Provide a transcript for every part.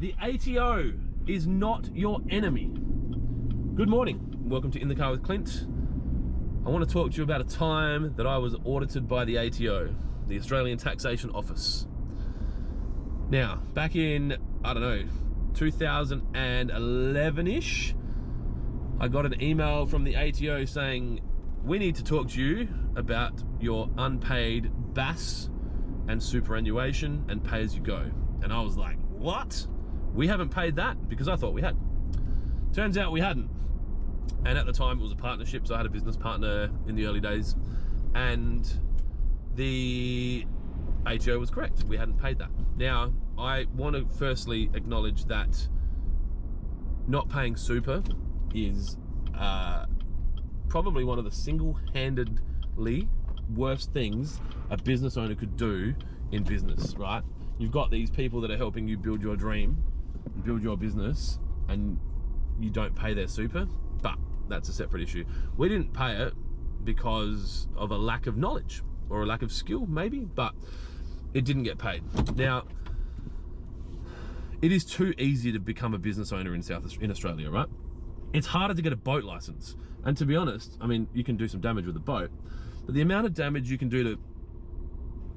the ATO is not your enemy. Good morning, welcome to In the Car with Clint. I want to talk to you about a time that I was audited by the ATO, the Australian Taxation Office. Now, back in, I don't know, 2011-ish, I got an email from the ATO saying, we need to talk to you about your unpaid BAS and superannuation and pay as you go. And I was like, what? We haven't paid that? Because I thought we had. Turns out we hadn't. And at the time it was a partnership, so I had a business partner in the early days, and the ATO was correct. We hadn't paid that. Now, I want to firstly acknowledge that not paying super is probably one of the single-handedly worst things a business owner could do in business, right? You've got these people that are helping you build your dream, build your business, and you don't pay their super, but that's a separate issue. We didn't pay it because of a lack of knowledge or a lack of skill, maybe, but it didn't get paid. Now, it is too easy to become a business owner in Australia, right? It's harder to get a boat license. And to be honest, I mean, you can do some damage with a boat, but the amount of damage you can do to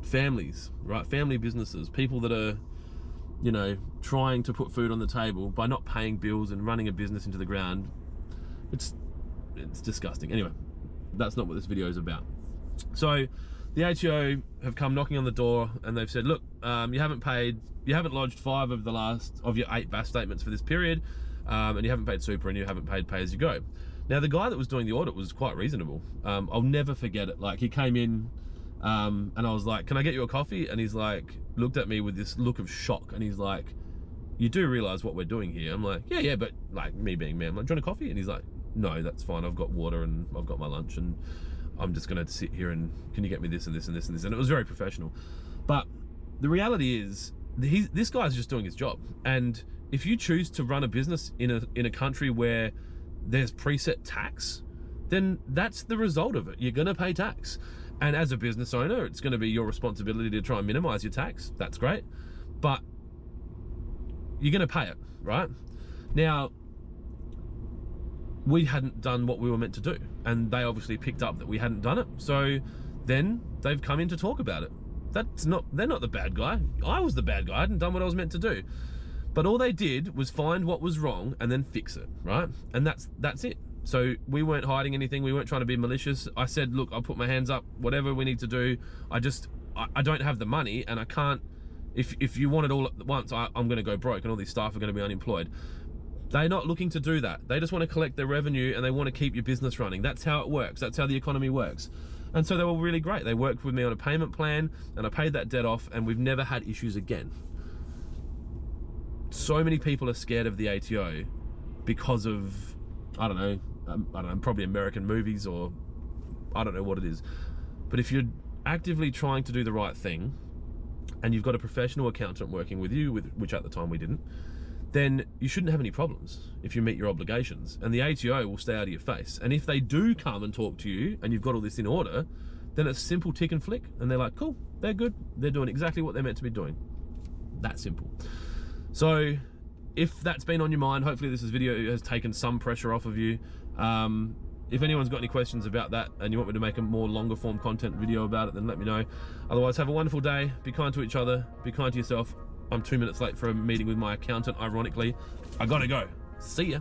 families, right? Family businesses, people that are, you know, trying to put food on the table by not paying bills and running a business into the ground, it's disgusting. Anyway, that's not what this video is about. So the ATO have come knocking on the door and they've said, look, you haven't lodged 5 of your 8 BAS statements for this period, and you haven't paid super and you haven't paid pay as you go. Now, the guy that was doing the audit was quite reasonable. I'll never forget it. Like, he came in and I was like, can I get you a coffee? And he's like, looked at me with this look of shock, and he's like, you do realize what we're doing here? I'm like, yeah, but like, me being me, I'm like, do you want a coffee? And he's like, no, that's fine. I've got water and I've got my lunch and I'm just gonna sit here and can you get me this and this and this and this? And it was very professional. But the reality is, this guy's just doing his job. And if you choose to run a business in a country where there's preset tax, then that's the result of it. You're gonna pay tax. And as a business owner, it's gonna be your responsibility to try and minimize your tax. That's great. But you're gonna pay it, right? Now, we hadn't done what we were meant to do, and they obviously picked up that we hadn't done it. So then they've come in to talk about it. They're not the bad guy. I was the bad guy. I hadn't done what I was meant to do. But all they did was find what was wrong and then fix it, right? And that's it. So we weren't hiding anything. We weren't trying to be malicious. I said, look, I'll put my hands up, whatever we need to do. I don't have the money, and I can't, if you want it all at once, I'm gonna go broke and all these staff are gonna be unemployed. They're not looking to do that. They just want to collect their revenue and they want to keep your business running. That's how it works. That's how the economy works. And so they were really great. They worked with me on a payment plan and I paid that debt off, and we've never had issues again. So many people are scared of the ATO because of, I don't know, probably American movies, or I don't know what it is. But if you're actively trying to do the right thing and you've got a professional accountant working with you, which at the time we didn't, then you shouldn't have any problems if you meet your obligations, and the ATO will stay out of your face. And if they do come and talk to you and you've got all this in order, then it's simple tick and flick, and they're like, cool, they're good, they're doing exactly what they're meant to be doing. That simple. So if that's been on your mind, hopefully this video has taken some pressure off of you. If anyone's got any questions about that and you want me to make a more longer form content video about it, then let me know. Otherwise, have a wonderful day. Be kind to each other, be kind to yourself. I'm 2 minutes late for a meeting with my accountant, ironically. I gotta go. See ya.